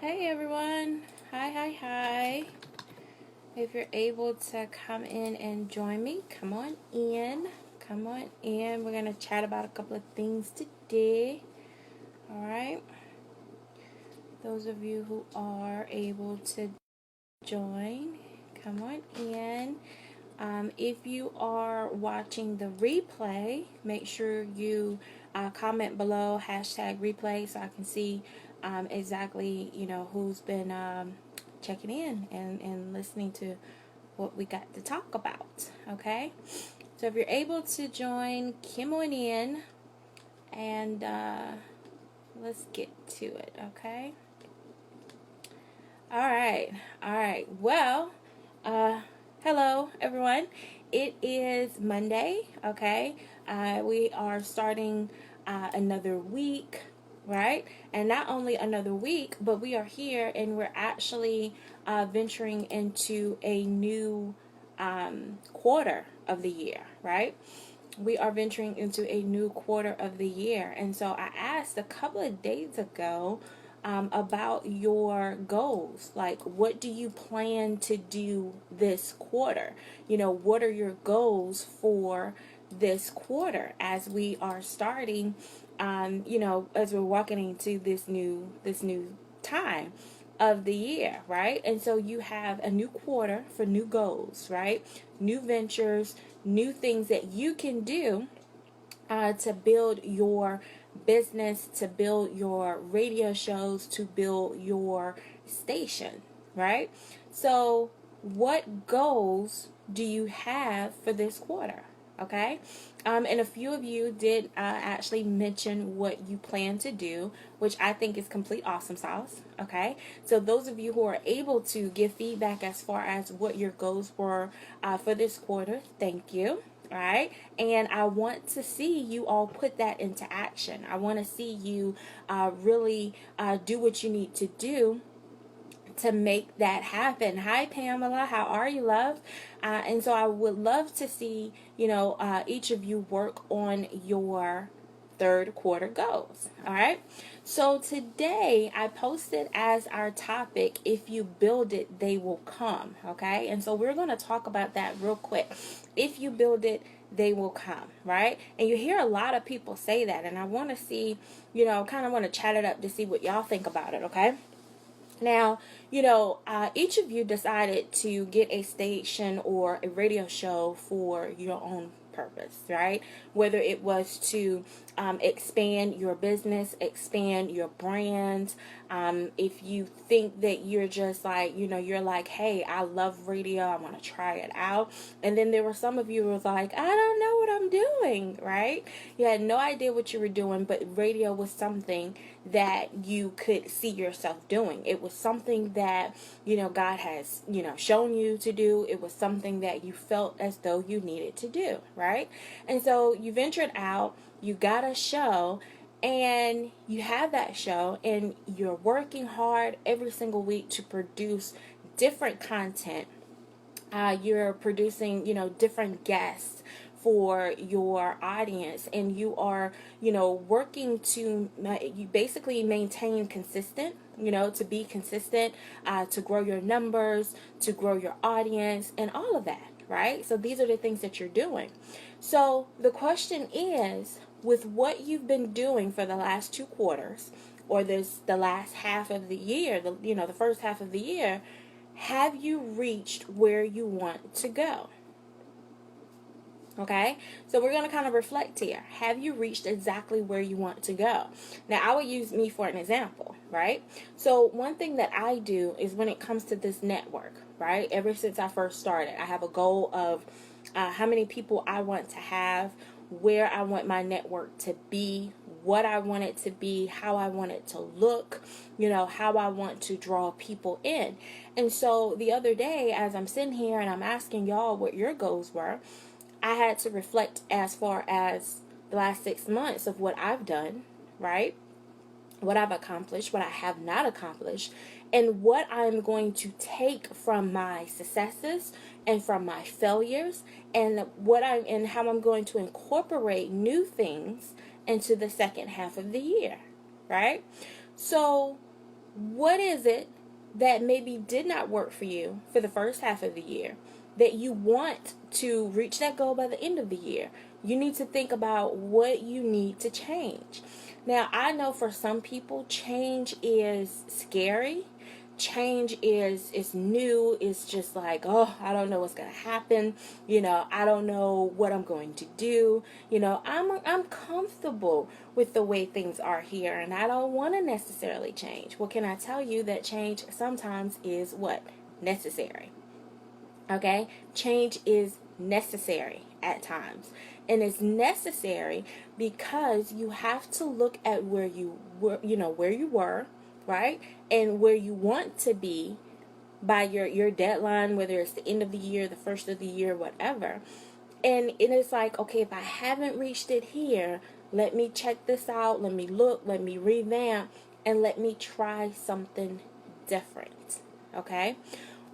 Hey everyone. Hi. If you're able to come in and join me, come on in. Come on in. We're going to chat about a couple of things today. All right. Those of you who are able to join, come on in. If you are watching the replay, make sure you comment below #replay so I can see exactly who's been checking in and listening to what we got to talk about. Okay, so if you're able to join, come on in and let's get to it. Okay. All right. Well, hello everyone. It is Monday. Okay, we are starting another week, right? And not only another week, but we are here and we're actually venturing into a new quarter of the year, right? We are venturing into a new quarter of the year. And so I asked a couple of days ago about your goals. Like, what do you plan to do this quarter? What are your goals for this quarter as we are starting, as we're walking into this new time of the year, right? And so you have a new quarter for new goals, right? New ventures, new things that you can do to build your business, to build your radio shows, to build your station, right? So, what goals do you have for this quarter? Okay, and a few of you did actually mention what you plan to do, which I think is complete awesome sauce. Okay, so those of you who are able to give feedback as far as what your goals were for this quarter, thank you. All right, and I want to see you all put that into action. I want to see you really do what you need to do to make that happen. Hi Pamela, how are you, love? And so I would love to see each of you work on your third quarter goals. All right, so today I posted as our topic, if you build it they will come. Okay, and so we're going to talk about that real quick. If you build it they will come, right? And you hear a lot of people say that, and I want to see, kind of want to chat it up to see what y'all think about it. Okay, now, each of you decided to get a station or a radio show for your own purpose, right? Whether it was to expand your business, expand your brand. If you think that you're just like, you're like, hey, I love radio, I want to try it out. And then there were some of you who was like, I don't know what I'm doing, right? You had no idea what you were doing, but radio was something that you could see yourself doing. It was something that, God has, shown you to do. It was something that you felt as though you needed to do, right? And so you ventured out, you got a show, and you have that show, and you're working hard every single week to produce different content. You're producing, different guests for your audience, and you are, working to you basically maintain consistent, to be consistent, to grow your numbers, to grow your audience, and all of that, right? So these are the things that you're doing. So the question is, with what you've been doing for the last 2 quarters, or the last half of the year, the first half of the year, have you reached where you want to go? Okay, so we're going to kind of reflect here. Have you reached exactly where you want to go? Now, I will use me for an example, right? So one thing that I do is when it comes to this network, right? Ever since I first started, I have a goal of how many people I want to have, where I want my network to be, what I want it to be, how I want it to look, how I want to draw people in. And so the other day, as I'm sitting here and I'm asking y'all what your goals were, I had to reflect as far as the last 6 months of what I've done, right? What I've accomplished, what I have not accomplished, and what I'm going to take from my successes and from my failures, and how I'm going to incorporate new things into the second half of the year, right? So What is it that maybe did not work for you for the first half of the year that you want to reach that goal by the end of the year? You need to think about what you need to change. Now, I know for some people, change is scary. Change is new. It's just like, oh, I don't know what's going to happen. I don't know what I'm going to do. I'm comfortable with the way things are here, and I don't want to necessarily change. Well, can I tell you that change sometimes is what? Necessary. Okay? Change is necessary at times. And it's necessary because you have to look at where you were, right? And where you want to be by your deadline, whether it's the end of the year, the first of the year, whatever. And it is like, okay, if I haven't reached it here, let me check this out, let me look, let me revamp, and let me try something different. Okay?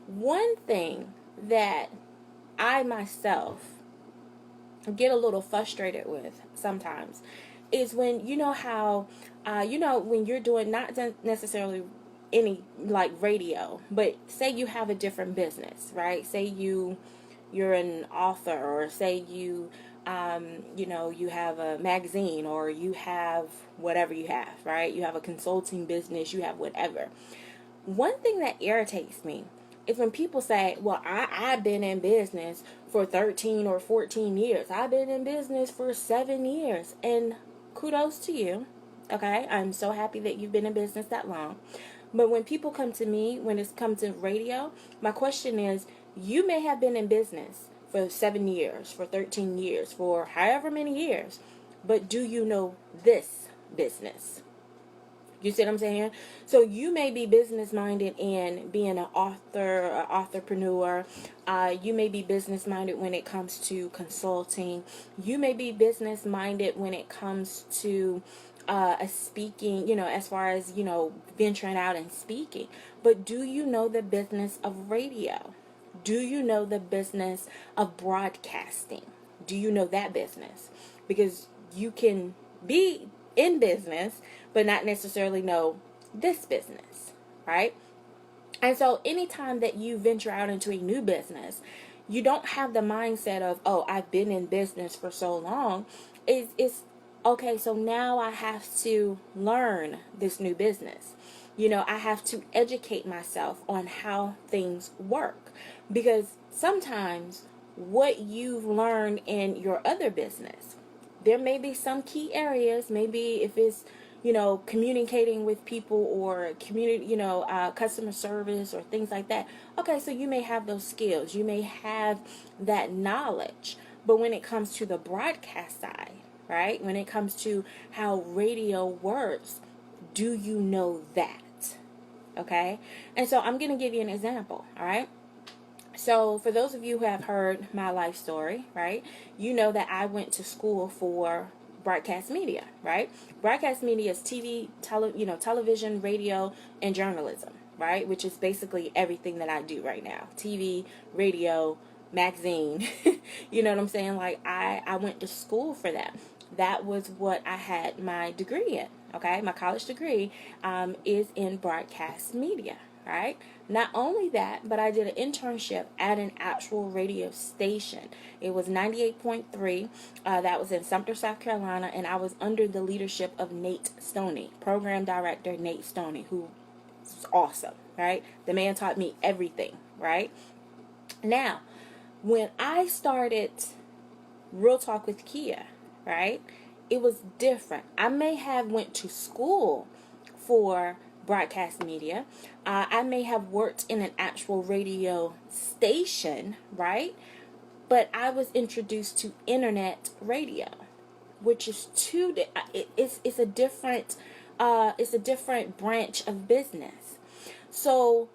One thing that I myself get a little frustrated with sometimes is when, how when you're doing not necessarily any like radio, but say you have a different business, right? Say you're an author, or say you you have a magazine, or you have whatever you have, right? You have a consulting business, you have whatever. One thing that irritates me is when people say, well, I've been in business for 13 or 14 years. I've been in business for 7 years. And kudos to you. Okay? I'm so happy that you've been in business that long. But when people come to me, when it's come to radio, my question is, you may have been in business for 7 years, for 13 years, for however many years, but do you know this business? You see what I'm saying? So you may be business minded in being an author, an entrepreneur. You may be business minded when it comes to consulting. You may be business minded when it comes to a speaking, as far as, venturing out and speaking. But do you know the business of radio? Do you know the business of broadcasting? Do you know that business? Because you can be in business but not necessarily know this business, right? And so anytime that you venture out into a new business, you don't have the mindset of, oh, I've been in business for so long. It's okay, so now I have to learn this new business. I have to educate myself on how things work, because sometimes what you've learned in your other business, there may be some key areas, maybe if it's communicating with people, or community, customer service, or things like that. Okay, so you may have those skills, you may have that knowledge, but when it comes to the broadcast side, right? When it comes to how radio works, do you know that? Okay, and so I'm going to give you an example, all right? So for those of you who have heard my life story, right, you know that I went to school for broadcast media, right? Broadcast media is TV, television, radio, and journalism, right? Which is basically everything that I do right now. TV, radio, magazine, you know what I'm saying? Like I went to school for that. That was what I had my degree in, okay? My college degree is in broadcast media, right? Not only that, but I did an internship at an actual radio station. It was 98.3. That was in Sumter, South Carolina, and I was under the leadership of Nate Stoney, program director Nate Stoney, who was awesome, right? The man taught me everything, right? Now, when I started Real Talk with Kia, right, it was different. I may have went to school for broadcast media. I may have worked in an actual radio station, right? But I was introduced to internet radio, which is it's a different branch of business. So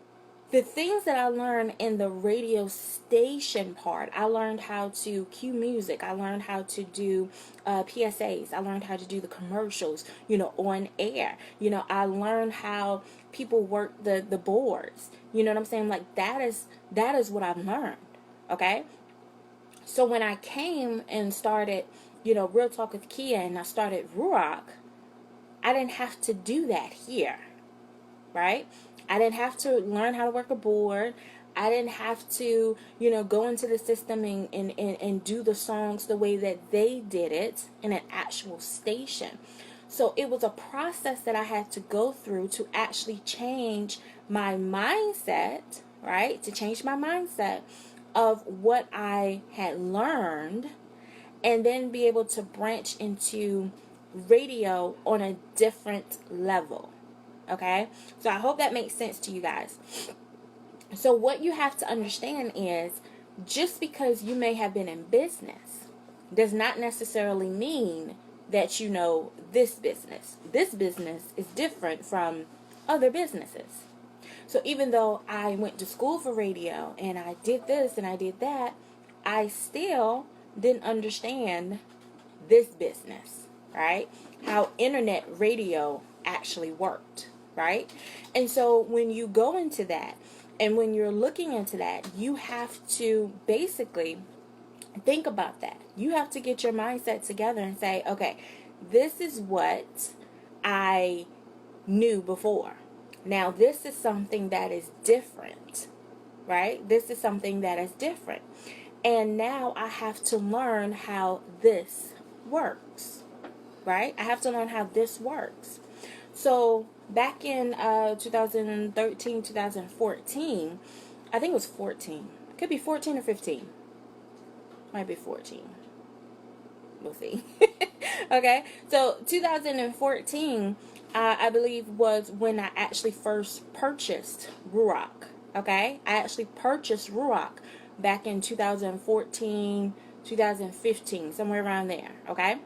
the things that I learned in the radio station part, I learned how to cue music. I learned how to do PSAs. I learned how to do the commercials, on air. I learned how people work the boards. You know what I'm saying? Like that is what I've learned. Okay. So when I came and started, Real Talk with Kia, and I started Ruach, I didn't have to do that here. right? I didn't have to learn how to work a board. I didn't have to, go into the system and do the songs the way that they did it in an actual station. So it was a process that I had to go through to actually change my mindset, right? To change my mindset of what I had learned, and then be able to branch into radio on a different level. Okay? So I hope that makes sense to you guys. So what you have to understand is, just because you may have been in business does not necessarily mean that you know this business. This business is different from other businesses. So even though I went to school for radio and I did this and I did that, I still didn't understand this business, right? How internet radio actually worked, right? And so when you go into that and when you're looking into that, you have to basically think about that. You have to get your mindset together and say, okay, this is what I knew before. Now, this is something that is different, right? This is something that is different. And now I have to learn how this works, right? I have to learn how this works. So back in 2013, 2014, I think it was 14. It could be 14 or 15. Might be 14. We'll see. Okay, so 2014, I believe, was when I actually first purchased Ruach. Okay, I actually purchased Ruach back in 2014, 2015, somewhere around there. Okay,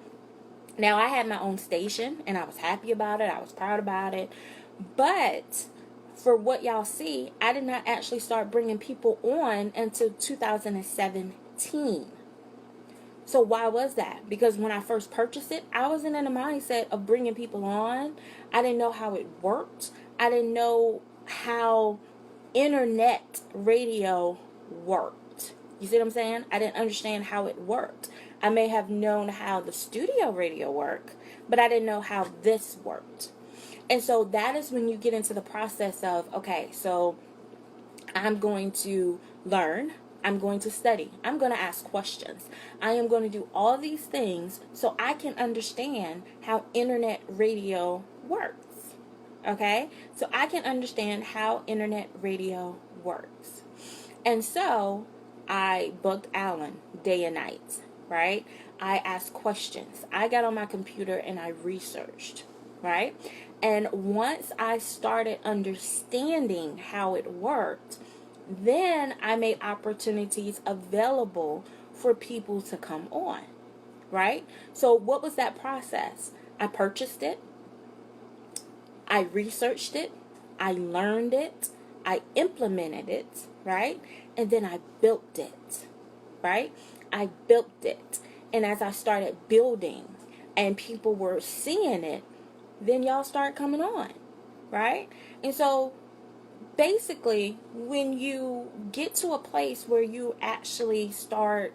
now I had my own station and I was happy about it. I was proud about it. But for what y'all see, I did not actually start bringing people on until 2017. So why was that? Because when I first purchased it, I wasn't in the mindset of bringing people on. I didn't know how it worked. I didn't know how internet radio worked. You see what I'm saying? I didn't understand how it worked. I may have known how the studio radio worked, but I didn't know how this worked. And so that is when you get into the process of, okay, so I'm going to learn. I'm going to study. I'm going to ask questions. I am going to do all these things so I can understand how internet radio works. Okay? So I can understand how internet radio works. And so I booked Alan day and night, right? I asked questions. I got on my computer and I researched, right? And once I started understanding how it worked, then I made opportunities available for people to come on, right? So what was that process? I purchased it. I researched it. I learned it. I implemented it, right? And then I built it, right? I built it. And as I started building and people were seeing it, then y'all start coming on, right? And so basically, when you get to a place where you actually start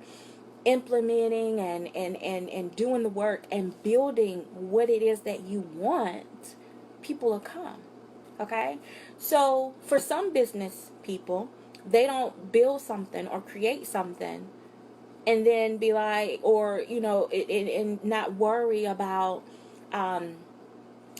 implementing and doing the work and building what it is that you want, people will come. Okay? So for some business people, they don't build something or create something and then be like, or, and not worry about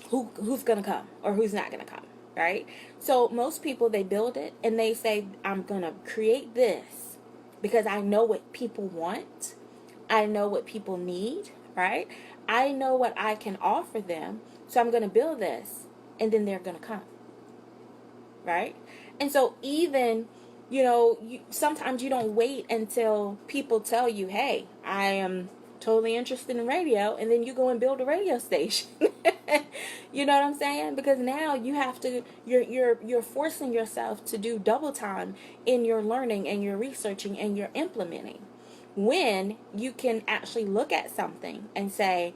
who's going to come or who's not going to come. Right? So most people, they build it and they say, I'm going to create this because I know what people want. I know what people need, right? I know what I can offer them. So I'm going to build this and then they're going to come, right? And so even, sometimes you don't wait until people tell you, hey, I am totally interested in radio, and then you go and build a radio station. You know what I'm saying? Because now you have to, you're forcing yourself to do double time in your learning and your researching and your implementing, when you can actually look at something and say,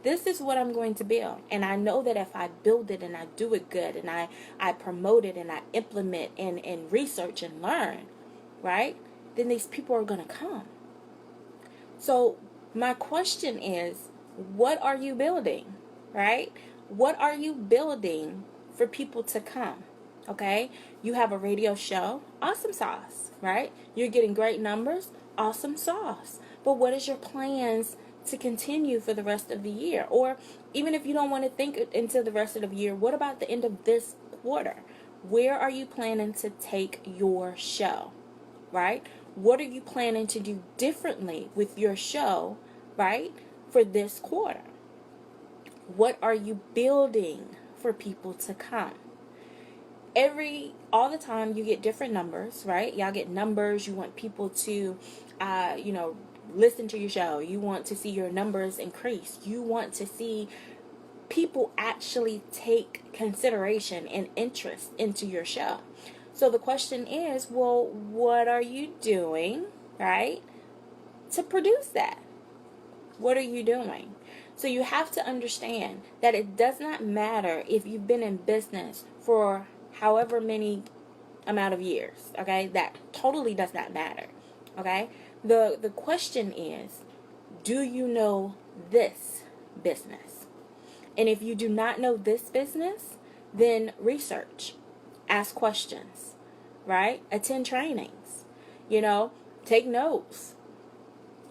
this is what I'm going to build. And I know that if I build it and I do it good and I promote it and I implement and research and learn, right? Then these people are going to come. So my question is, what are you building, right? What are you building for people to come. Okay? You have a radio show, awesome sauce, right? You're getting great numbers, awesome sauce. But what is your plans to continue for the rest of the year? Or even if you don't want to think into the rest of the year, what about the end of this quarter? Where are you planning to take your show, right? What are you planning to do differently with your show, right, for this quarter? What are you building for people to come? All the time you get different numbers, right? Y'all get numbers. You want people to, listen to your show. You want to see your numbers increase. You want to see people actually take consideration and interest into your show. So the question is, well, what are you doing, right, to produce that? What are you doing? So you have to understand that it does not matter if you've been in business for however many amount of years, okay? That totally does not matter, okay? The question is, do you know this business? And if you do not know this business, then research, ask questions, right? Attend trainings, take notes,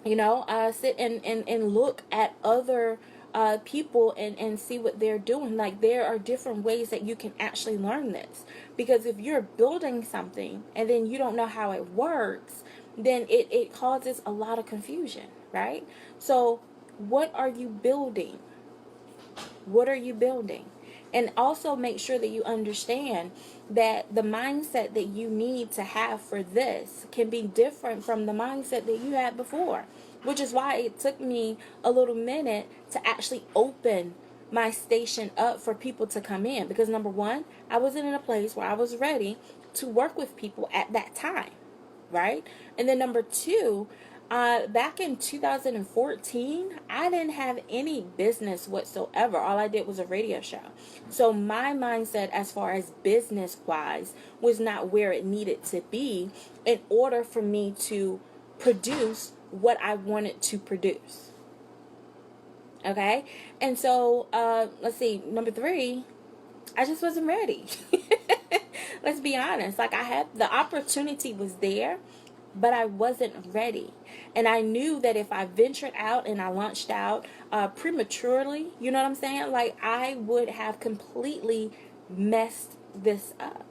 sit and look at other people and see what they're doing. Like, there are different ways that you can actually learn this. Because if you're building something and then you don't know how it works, then it causes a lot of confusion, right? So what are you building? What are you building? And also make sure that you understand that the mindset that you need to have for this can be different from the mindset that you had before, which is why it took me a little minute to actually open my station up for people to come in. Because number one, I wasn't in a place where I was ready to work with people at that time, right? And then number two, back in 2014, I didn't have any business whatsoever. All I did was a radio show. So my mindset as far as business-wise was not where it needed to be in order for me to produce what I wanted to produce. Okay? And so, let's see, number three, I just wasn't ready. Let's be honest. Like, the opportunity was there, but I wasn't ready. And I knew that if I ventured out and I launched out prematurely, you know what I'm saying? Like, I would have completely messed this up,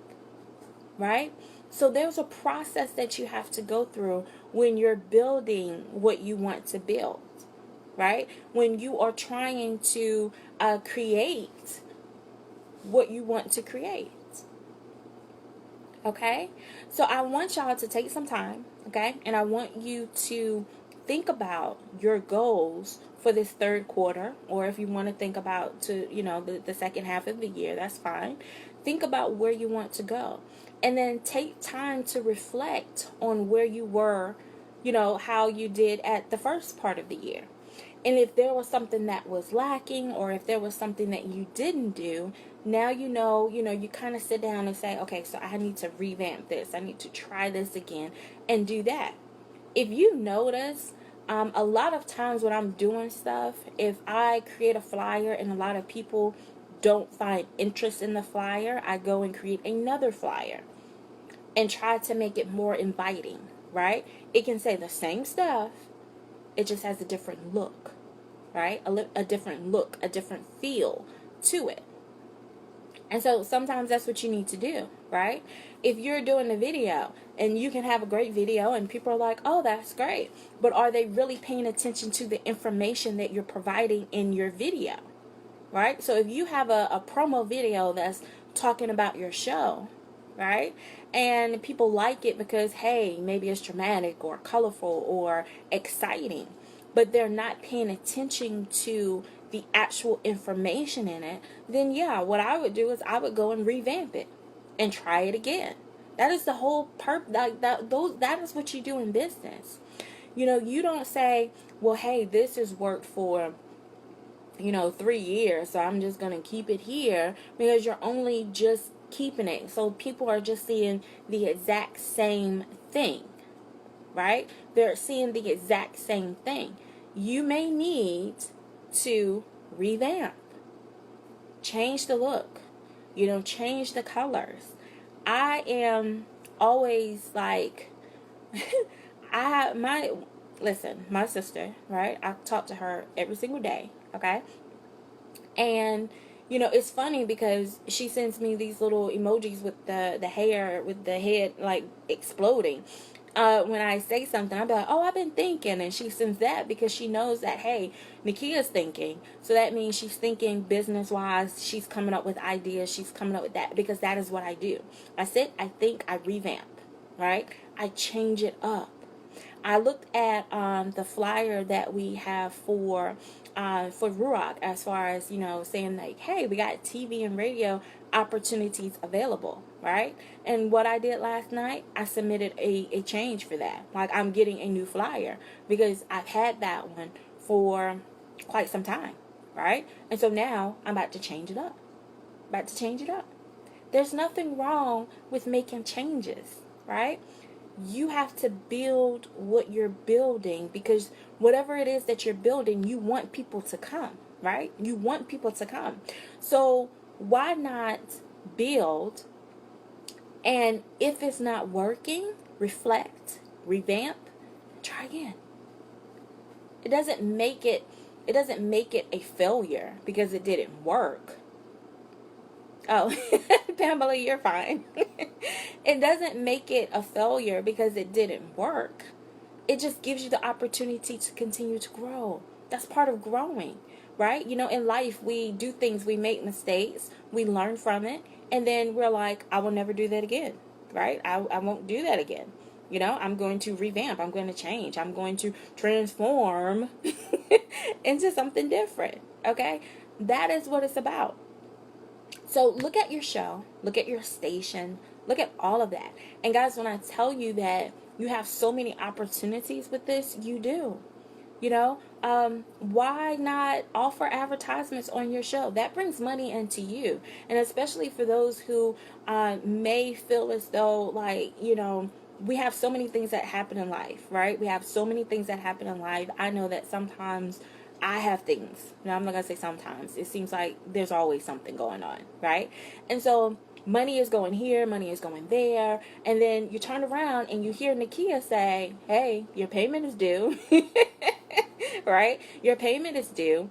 right? So there's a process that you have to go through when you're building what you want to build, right? When you are trying to create what you want to create. Okay? So I want y'all to take some time, okay? And I want you to think about your goals for this third quarter, or if you want to think about the second half of the year, that's fine. Think about where you want to go. And then take time to reflect on where you were, how you did at the first part of the year. And if there was something that was lacking, or if there was something that you didn't do, now you kind of sit down and say, okay, so I need to revamp this. I need to try this again and do that. If you notice, a lot of times when I'm doing stuff, if I create a flyer and a lot of people don't find interest in the flyer, I go and create another flyer and try to make it more inviting, right? It can say the same stuff, it just has a different look, right? A different look, a different feel to it. And so sometimes that's what you need to do, right? If you're doing a video and you can have a great video and people are like, oh, that's great. But are they really paying attention to the information that you're providing in your video, right? So if you have a promo video that's talking about your show, right? And people like it because, hey, maybe it's dramatic or colorful or exciting, but they're not paying attention to the actual information in it, then yeah, what I would do is I would go and revamp it and try it again. That is the whole that is what you do in business. You don't say, well, hey, this has worked for 3 years, so I'm just going to keep it here, because you're only just keeping it. So people are just seeing the exact same thing, right? They're seeing the exact same thing. You may need to revamp, change the look, change the colors. I am always like, my sister, right? I talk to her every single day, okay? And it's funny because she sends me these little emojis with the hair, with the head like exploding. When I say something, I'll be like, "Oh, I've been thinking," and she sends that because she knows that, hey, Nikia's thinking, so that means she's thinking business wise. She's coming up with ideas. She's coming up with that, because that is what I do. I sit, I think, I revamp, right? I change it up. I looked at the flyer that we have for Ruach, as far as, saying like, hey, we got TV and radio opportunities available, right? And what I did last night, I submitted a change for that. Like, I'm getting a new flyer because I've had that one for quite some time, right? And so now I'm about to change it up. There's nothing wrong with making changes, right? You have to build what you're building, because whatever it is that you're building, you want people to come, right? You want people to come. So why not build? And if it's not working, reflect, revamp, try again. It doesn't make it a failure because it didn't work. Oh, Pamela, you're fine. It doesn't make it a failure because it didn't work. It just gives you the opportunity to continue to grow. That's part of growing, right? In life, we do things, we make mistakes, we learn from it, and then we're like, I will never do that again, right? I won't do that again. I'm going to revamp. I'm going to change. I'm going to transform into something different, okay? That is what it's about. So look at your show, look at your station, look at all of that. And guys, when I tell you that you have so many opportunities with this, you do. Why not offer advertisements on your show? That brings money into you. And especially for those who may feel as though, like, we have so many things that happen in life, right? We have so many things that happen in life. I know that sometimes I have things. I'm not going to say sometimes. It seems like there's always something going on, right? And so money is going here, money is going there. And then you turn around and you hear Nikia say, hey, your payment is due. Right? Your payment is due.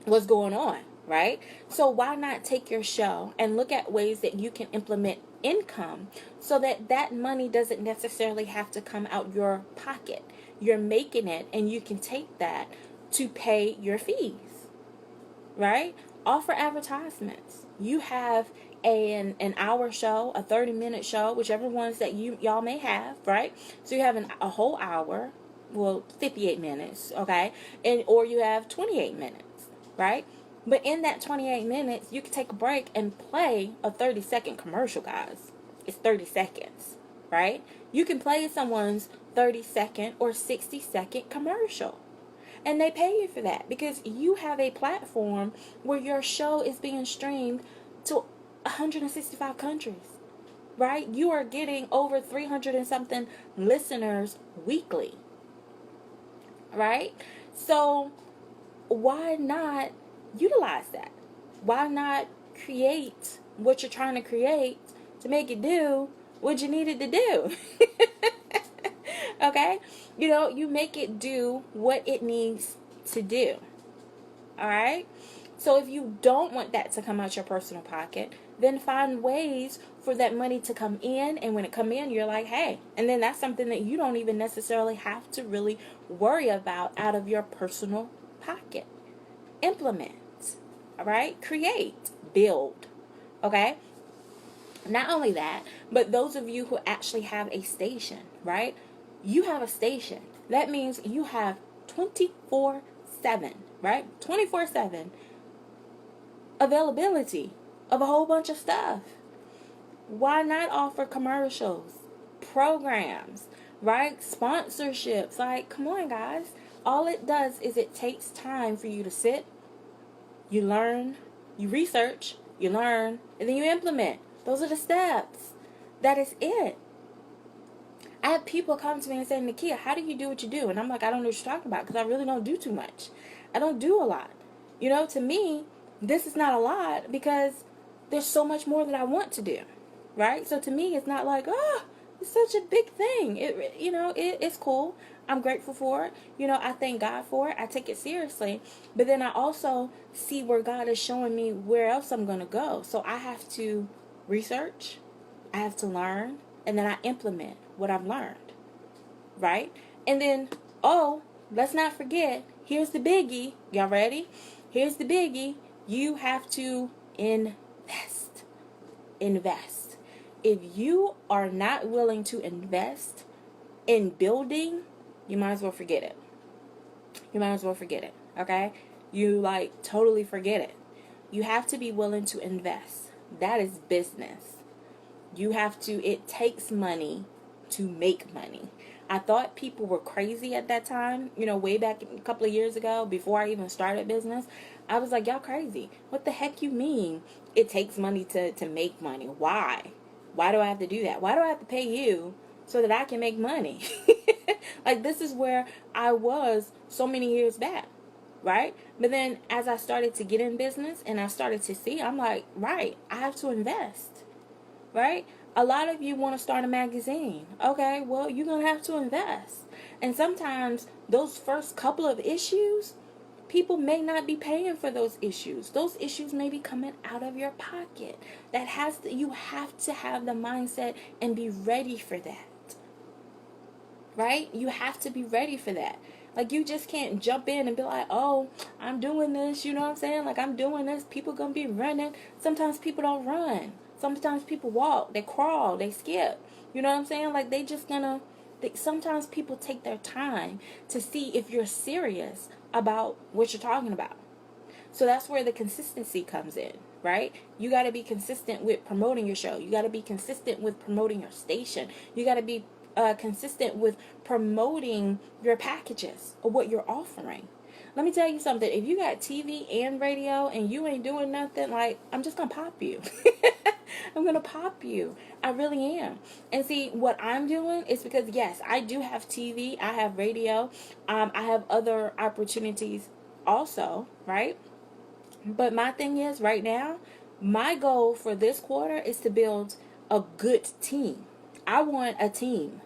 What's going on, right? So why not take your show and look at ways that you can implement income so that that money doesn't necessarily have to come out your pocket. You're making it, and you can take that to pay your fees, right? Offer advertisements. You have an hour show, a 30-minute show, whichever ones that y'all may have, right? So you have a whole hour, 58 minutes, okay? Or you have 28 minutes, right? But in that 28 minutes, you can take a break and play a 30-second commercial, guys. It's 30 seconds, right? You can play someone's 30-second or 60-second commercial. And they pay you for that because you have a platform where your show is being streamed to 165 countries, right? You are getting over 300 and something listeners weekly, right? So why not utilize that? Why not create what you're trying to create to make it do what you need it to do? Okay? You make it do what it needs to do. Alright? So if you don't want that to come out your personal pocket, then find ways for that money to come in. And when it come in, you're like, hey. And then that's something that you don't even necessarily have to really worry about out of your personal pocket. Implement. Alright? Create. Build. Okay? Not only that, but those of you who actually have a station, right? You have a station. That means you have 24/7, right? 24/7 availability of a whole bunch of stuff. Why not offer commercials, programs, right? Sponsorships. Like, come on, guys. All it does is it takes time for you to sit, you learn, you research, you learn, and then you implement. Those are the steps. That is it. I have people come to me and say, Nikia, how do you do what you do? And I'm like, I don't know what you're talking about because I really don't do too much. I don't do a lot. To me, this is not a lot because there's so much more that I want to do, right? So to me, it's not like, oh, it's such a big thing. It's cool. I'm grateful for it. I thank God for it. I take it seriously. But then I also see where God is showing me where else I'm going to go. So I have to research, I have to learn, and then I implement what I've learned, right? And then, let's not forget, here's the biggie. Y'all ready? Here's the biggie. You have to invest. Invest. If you are not willing to invest in building, you might as well forget it. You might as well forget it, okay? You totally forget it. You have to be willing to invest. That is business. It takes money to make money. I thought people were crazy at that time, way back a couple of years ago, before I even started business. I was like, y'all crazy. What the heck you mean it takes money to make money? Why? Why do I have to do that? Why do I have to pay you so that I can make money? This is where I was so many years back, right? But then as I started to get in business and I started to see, I'm like, right, I have to invest, right? A lot of you want to start a magazine. Okay, well, you're going to have to invest. And sometimes those first couple of issues, people may not be paying for those issues. Those issues may be coming out of your pocket. You have to have the mindset and be ready for that. Right? You have to be ready for that. You just can't jump in and be like, oh, I'm doing this, you know what I'm saying? I'm doing this, people gonna be running. Sometimes people don't run. Sometimes people walk, they crawl, they skip. You know what I'm saying? Sometimes people take their time to see if you're serious about what you're talking about. So that's where the consistency comes in, right? You got to be consistent with promoting your show. You got to be consistent with promoting your station. You got to be consistent with promoting your packages or what you're offering. Let me tell you something. If you got TV and radio and you ain't doing nothing, I'm just going to pop you. I'm going to pop you. I really am. And see, what I'm doing is because, yes, I do have TV. I have radio. I have other opportunities also, right? But my thing is, right now, my goal for this quarter is to build a good team. I want a team.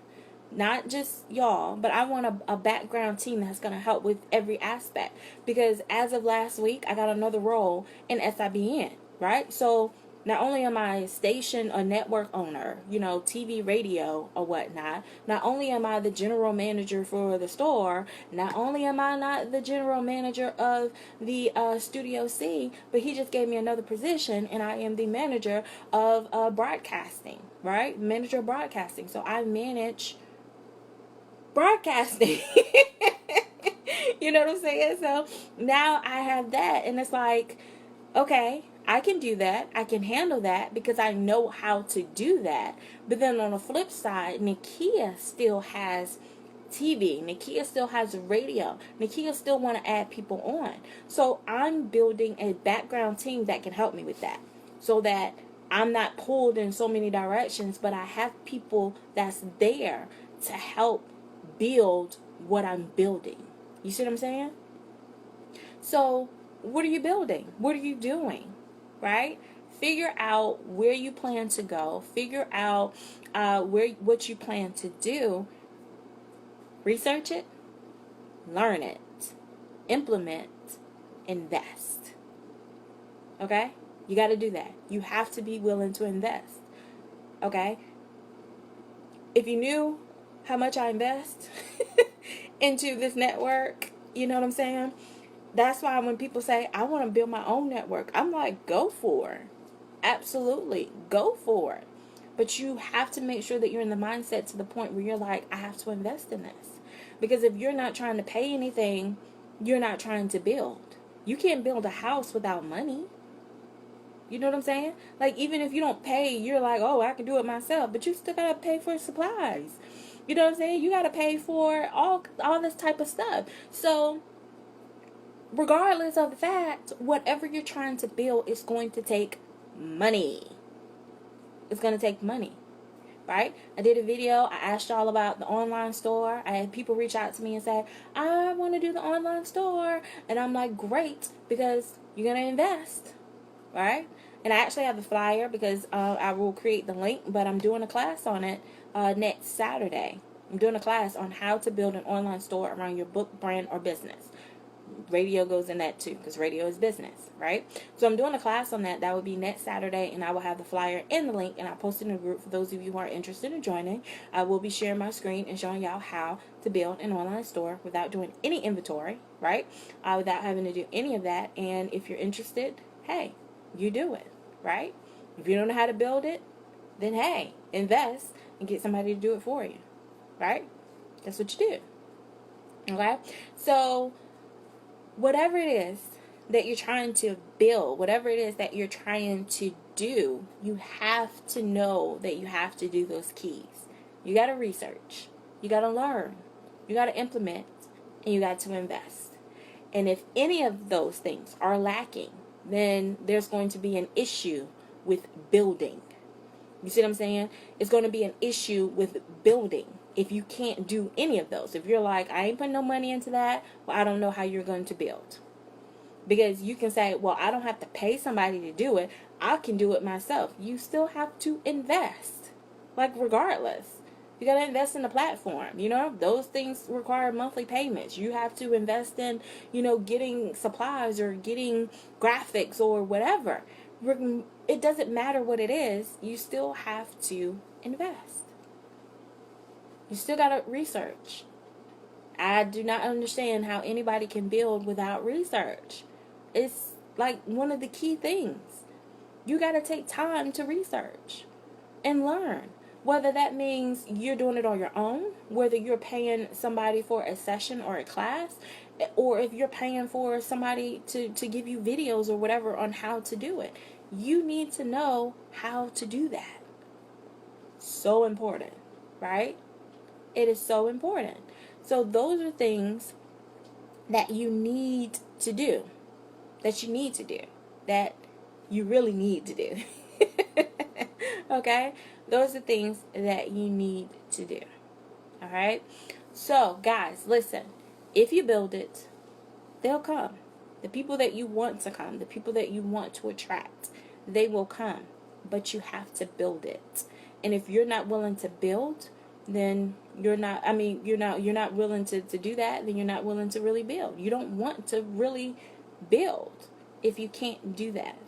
Not just y'all, but I want a background team that's going to help with every aspect. Because as of last week, I got another role in SIBN, right? So not only am I a station or network owner, TV, radio, or whatnot, not only am I the general manager for the store, not only am I not the general manager of the Studio C, but he just gave me another position, and I am the manager of broadcasting, right? Manager of broadcasting. So I manage broadcasting. You know what I'm saying? So now I have that, and it's okay, I can do that. I can handle that because I know how to do that. But then on the flip side, Nakia still has TV. Nakia still has radio. Nakia still want to add people on. So I'm building a background team that can help me with that, so that I'm not pulled in so many directions, but I have people that's there to help build what I'm building. You see what I'm saying? So what are you building? What are you doing? Right? Figure out where you plan to go. Figure out what you plan to do. Research it. Learn it. Implement. Invest. Okay? You got to do that. You have to be willing to invest. Okay? If you knew how much I invest into this network, you know what I'm saying? That's why when people say, I want to build my own network, I'm like, go for it. Absolutely. Go for it. But you have to make sure that you're in the mindset to the point where you're like, I have to invest in this. Because if you're not trying to pay anything, you're not trying to build. You can't build a house without money. You know what I'm saying? Even if you don't pay, you're like, oh, I can do it myself. But you still got to pay for supplies. You know what I'm saying? You got to pay for all this type of stuff. So regardless of the fact, whatever you're trying to build is going to take money. It's going to take money, right? I did a video. I asked y'all about the online store. I had people reach out to me and say, I want to do the online store. And I'm like, great, because you're going to invest, right? And I actually have the flyer because I will create the link, but I'm doing a class on it next Saturday. I'm doing a class on how to build an online store around your book, brand, or business. Radio goes in that too, because radio is business, right? So I'm doing a class on that. That will be next Saturday, and I will have the flyer and the link, and I'll post it in the group for those of you who are interested in joining. I will be sharing my screen and showing y'all how to build an online store without doing any inventory, right? Without having to do any of that. And if you're interested, hey, you do it, right? If you don't know how to build it, then hey, invest and get somebody to do it for you, right? That's what you do, okay? So whatever it is that you're trying to build, whatever it is that you're trying to do, you have to know that you have to do those keys. You got to research, you got to learn, you got to implement, and you got to invest. And if any of those things are lacking, then there's going to be an issue with building. You see what I'm saying? It's going to be an issue with building if you can't do any of those. If you're like, I ain't putting no money into that, well, I don't know how you're going to build. Because you can say, well, I don't have to pay somebody to do it. I can do it myself. You still have to invest. Like, regardless. You got to invest in the platform. You know, those things require monthly payments. You have to invest in, you know, getting supplies or getting graphics or whatever. It doesn't matter what it is. You still have to invest. You still got to research. I do not understand how anybody can build without research. It's like one of the key things. You got to take time to research and learn. Whether that means you're doing it on your own, whether you're paying somebody for a session or a class, or if you're paying for somebody to give you videos or whatever on how to do it. You need to know how to do that. So important, right? It is so important. So those are things that you need to do, that you really need to do. Okay? Those are things that you need to do. All right? So, guys, listen. If you build it, they'll come. The people that you want to come, the people that you want to attract, they will come. But you have to build it. And if you're not willing to build, then you're not willing to do that, then you're not willing to really build. You don't want to really build if you can't do that.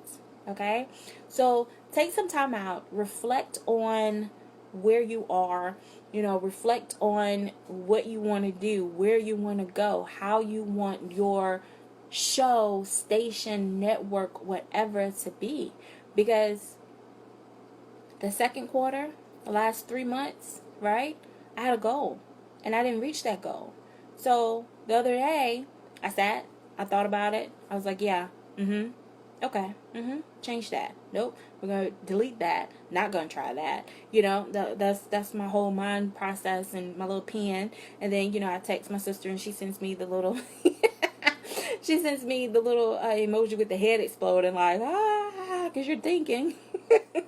Okay? So take some time out, reflect on where you are, reflect on what you want to do, where you want to go, how you want your show, station, network, whatever to be. Because the second quarter, the last 3 months, right? I had a goal and I didn't reach that goal. So the other day I thought about it. I was like, yeah, okay, change that. Nope, we're going to delete that. Not going to try that. That's my whole mind process and my little pen. And then, I text my sister and she sends me the little, emoji with the head exploding like, because you're thinking.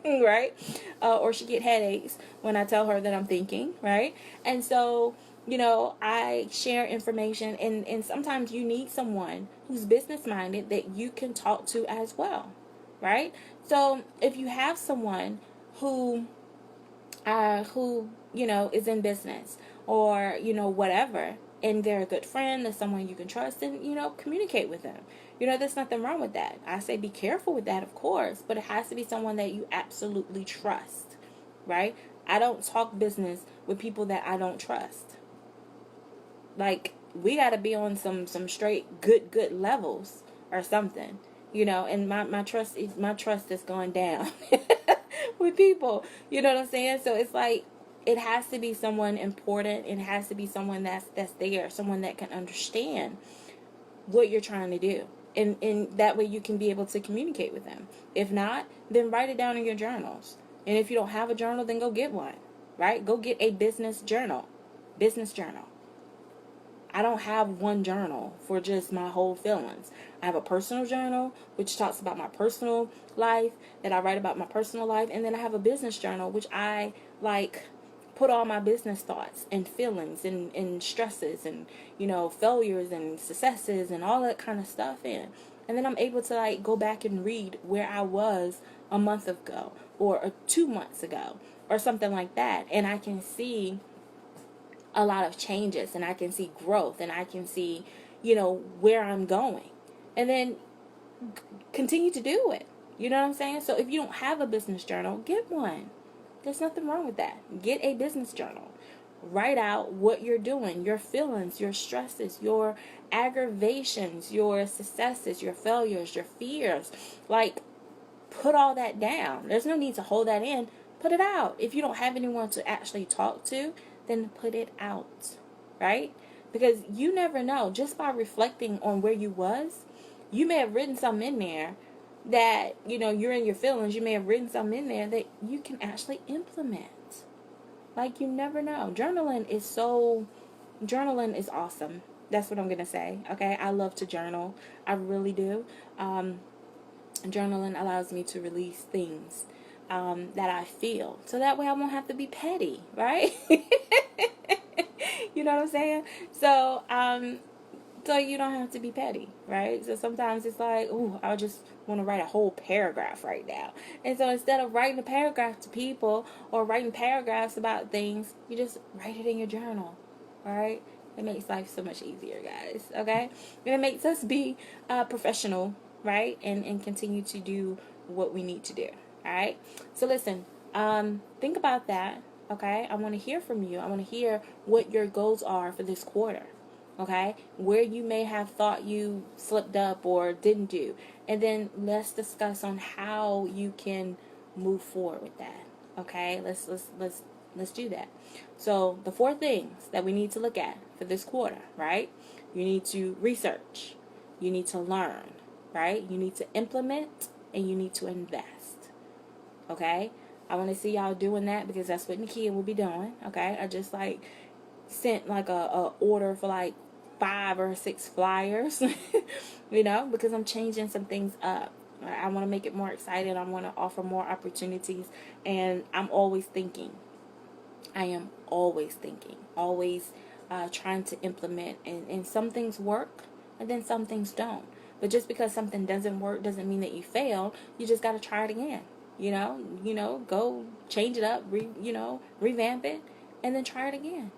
Right? Or she get headaches when I tell her that I'm thinking, right? And so, I share information and sometimes you need someone who's business minded that you can talk to as well, right? So if you have someone who is in business or, whatever, and they're a good friend, they're someone you can trust, then, communicate with them. There's nothing wrong with that. I say be careful with that, of course, but it has to be someone that you absolutely trust, right? I don't talk business with people that I don't trust. Like, we got to be on some straight good levels or something, and my trust is going down with people, you know what I'm saying? So it's like, it has to be someone important. It has to be someone that's there, someone that can understand what you're trying to do. And that way you can be able to communicate with them. If not, then write it down in your journals. And if you don't have a journal, then go get one, right? Go get a business journal. I don't have one journal for just my whole feelings. I have a personal journal, which talks about my personal life, that I write about my personal life. And then I have a business journal, which I put all my business thoughts and feelings and stresses and, failures and successes and all that kind of stuff in. And then I'm able to go back and read where I was a month ago or 2 months ago or something like that. And I can see a lot of changes, and I can see growth, and I can see, where I'm going. And then continue to do it. You know what I'm saying? So if you don't have a business journal, get one. There's nothing wrong with that. Get a business journal. Write out what you're doing, your feelings, your stresses, your aggravations, your successes, your failures, your fears. Like, put all that down. There's no need to hold that in. Put it out. If you don't have anyone to actually talk to, then put it out, right? Because you never know. Just by reflecting on where you was, you may have written something in there that, you're in your feelings. You may have written something in there that you can actually implement. Like, you never know. Journaling is awesome. That's what I'm going to say. Okay. I love to journal. I really do. Journaling allows me to release things that I feel. So that way I won't have to be petty, right? You know what I'm saying? So you don't have to be petty, right? So sometimes it's like, ooh, I just want to write a whole paragraph right now. And so instead of writing a paragraph to people or writing paragraphs about things, you just write it in your journal, all right? It makes life so much easier, guys, okay? And it makes us be professional, right? And continue to do what we need to do, all right? So listen, think about that, okay? I want to hear from you. I want to hear what your goals are for this quarter. Okay, where you may have thought you slipped up or didn't do, and then let's discuss on how you can move forward with that. Okay, let's do that. So the 4 things that we need to look at for this quarter, right? You need to research, you need to learn, right? You need to implement, and you need to invest. Okay, I want to see y'all doing that because that's what Nakia will be doing. Okay, I just sent a order for 5 or 6 flyers, because I'm changing some things up. I want to make it more exciting. I want to offer more opportunities, and I'm always thinking. I am always thinking, always trying to implement, and some things work, and then some things don't. But just because something doesn't work doesn't mean that you failed. You just got to try it again. Go change it up, revamp it, and then try it again.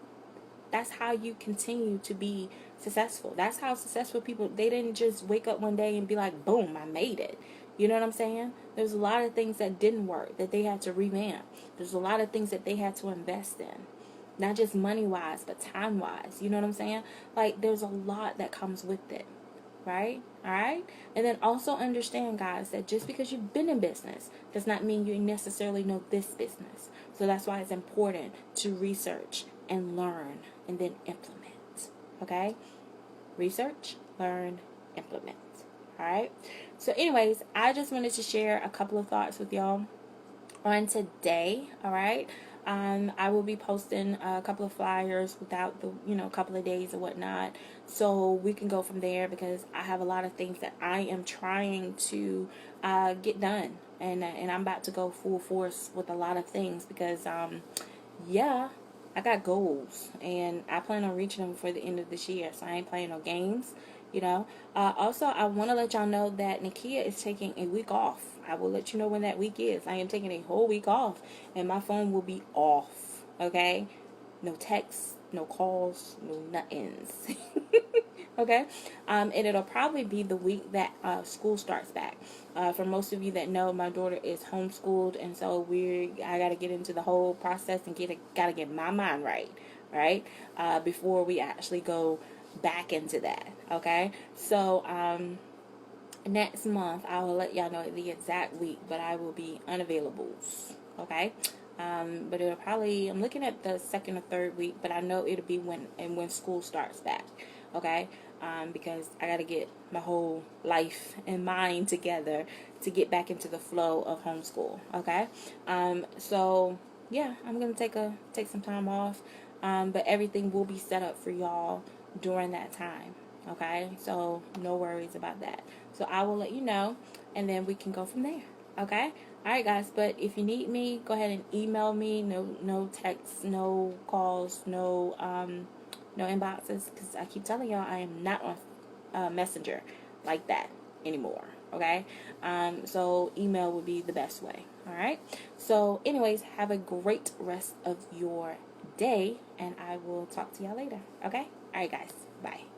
That's how you continue to be successful. That's how successful people, they didn't just wake up one day and be like, boom, I made it. You know what I'm saying? There's a lot of things that didn't work that they had to revamp. There's a lot of things that they had to invest in. Not just money-wise, but time-wise. You know what I'm saying? There's a lot that comes with it. Right? All right? And then also understand, guys, that just because you've been in business does not mean you necessarily know this business. So that's why it's important to research and learn and then implement. Okay? Research, learn, implement. All right? So anyways, I just wanted to share a couple of thoughts with y'all on today. All right? I will be posting a couple of flyers without the, couple of days or whatnot. So we can go from there because I have a lot of things that I am trying to get done. And I'm about to go full force with a lot of things because, I got goals and I plan on reaching them before the end of this year. So I ain't playing no games, Also, I want to let y'all know that Nakia is taking a week off. I will let you know when that week is. I am taking a whole week off and my phone will be off. Okay? No texts, no calls, no nothings. Okay? And it'll probably be the week that school starts back. For most of you that know, my daughter is homeschooled, and so I got to get into the whole process and got to get my mind right? Before we actually go back into that. Okay? So, next month, I will let y'all know the exact week, but I will be unavailable. Okay? But it'll probably, I'm looking at the 2nd or 3rd week, but I know it'll be when school starts back. Okay? Because I got to get my whole life and mind together to get back into the flow of homeschool. Okay? So yeah, I'm going to take some time off. But everything will be set up for y'all during that time. Okay? So no worries about that. So I will let you know, and then we can go from there. Okay? All right, guys. But if you need me, go ahead and email me. No texts, no calls, no inboxes, because I keep telling y'all I am not on Messenger like that anymore. okay? So email would be the best way, all right? So anyways, have a great rest of your day, and I will talk to y'all later, okay? All right, guys. Bye.